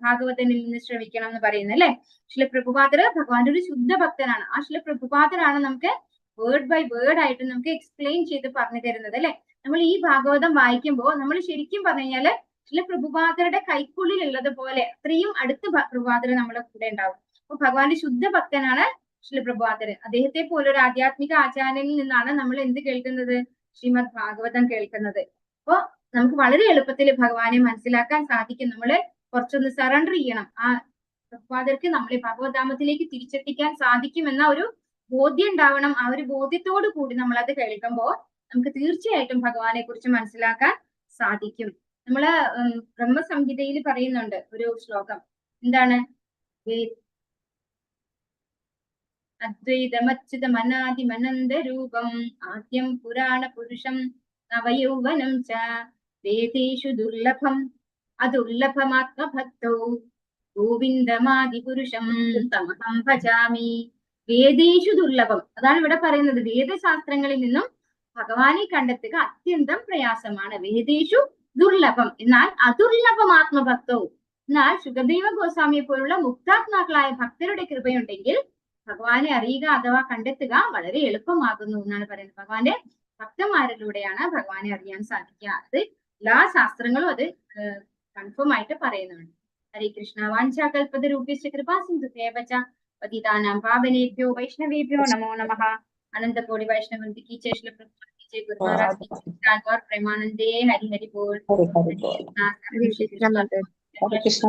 ഭാഗവതനിൽ നിന്ന് ശ്രമിക്കണം എന്ന് പറയുന്നത് അല്ലെ. ശ്രീല പ്രഭുപാദർ ഭഗവാന്റെ ഒരു ശുദ്ധ ഭക്തനാണ്. ആ ശ്രീല പ്രഭുപാദരാണ് നമുക്ക് വേർഡ് ബൈ വേർഡ് ആയിട്ട് നമുക്ക് എക്സ്പ്ലെയിൻ ചെയ്ത് പറഞ്ഞു തരുന്നത് അല്ലെ. നമ്മൾ ഈ ഭാഗവതം വായിക്കുമ്പോൾ നമ്മൾ ശരിക്കും പറഞ്ഞു കഴിഞ്ഞാല് ശ്രീല പ്രഭുപാദരുടെ കൈക്കുള്ളിൽ ഉള്ളത് പോലെ അത്രയും അടുത്ത പ്രഭുപാദർ നമ്മളെ കൂടെ ഉണ്ടാവും. അപ്പൊ ഭഗവാന്റെ ശുദ്ധ ഭക്തനാണ് ശ്രീല പ്രഭുപാദർ. അദ്ദേഹത്തെ പോലൊരു ആധ്യാത്മിക ആചാര്യനിൽ നിന്നാണ് നമ്മൾ എന്ത് കേൾക്കുന്നത്, ശ്രീമദ് ഭാഗവതം കേൾക്കുന്നത്. അപ്പൊ നമുക്ക് വളരെ എളുപ്പത്തിൽ ഭഗവാനെ മനസ്സിലാക്കാൻ സാധിക്കും. നമ്മള് കുറച്ചൊന്ന് സറണ്ടർ ചെയ്യണം. ആ പ്രഭുപാദർക്ക് നമ്മളെ ഭഗവത്ധാമത്തിലേക്ക് തിരിച്ചെത്തിക്കാൻ സാധിക്കുമെന്ന ഒരു ബോധ്യം ഉണ്ടാവണം. ആ ഒരു ബോധ്യത്തോടു കൂടി നമ്മൾ അത് കേൾക്കുമ്പോൾ നമുക്ക് തീർച്ചയായിട്ടും ഭഗവാനെ കുറിച്ച് മനസ്സിലാക്കാൻ സാധിക്കും. നമ്മള് ബ്രഹ്മസംഹിതയിൽ പറയുന്നുണ്ട് ഒരു ശ്ലോകം, എന്താണ്? അദ്വൈതമച്യുതമനാദിമനന്തരൂപം ആദ്യം പുരാണ പുരുഷം നവയൗവനം ച വേദേഷു ദുർലഭം അതുർലഭമാത്മഭക്തോ ഗോവിന്ദമാദിപുരുഷം തമഹം ഭജാമി. വേദേഷു ദുർലഭം, അതാണ് ഇവിടെ പറയുന്നത്. വേദശാസ്ത്രങ്ങളിൽ നിന്നും ഭഗവാനെ കണ്ടെത്തുക അത്യന്തം പ്രയാസമാണ്. വേദേഷു ദുർലഭം, എന്നാൽ അതുർലഭമാത്മഭക്തോ, എന്നാൽ ശുകദേവ ഗോസ്വാമിയെ പോലുള്ള മുക്താത്മാക്കളായ ഭക്തരുടെ കൃപയുണ്ടെങ്കിൽ ഭഗവാനെ അറിയുക അഥവാ കണ്ടെത്തുക വളരെ എളുപ്പമാകുന്നു എന്നാണ് പറയുന്നത്. ഭഗവാന്റെ ഭക്തന്മാരിലൂടെയാണ് ഭഗവാനെ അറിയാൻ സാധിക്കുക. അത് എല്ലാ ശാസ്ത്രങ്ങളും അത് കൺഫേം ആയിട്ട് പറയുന്നുണ്ട്. ഹരേ കൃഷ്ണ. വാഞ്ചാകൽപതരൂപ്യശ്ച കൃപാസിന്ധുഭ്യശ്ച പതിതാനാം പാവനേഭ്യോ വൈഷ്ണവേഭ്യോ നമോ നമഃ. അനന്തകോടി വൈഷ്ണവന്തി की जय, श्री प्रभुपाद की जय, गुरु महाराज की जय, गौर प्रेमानंदे, हरि हरि बोल. हरे हरि बोल. हरे कृष्ण. हरे कृष्ण.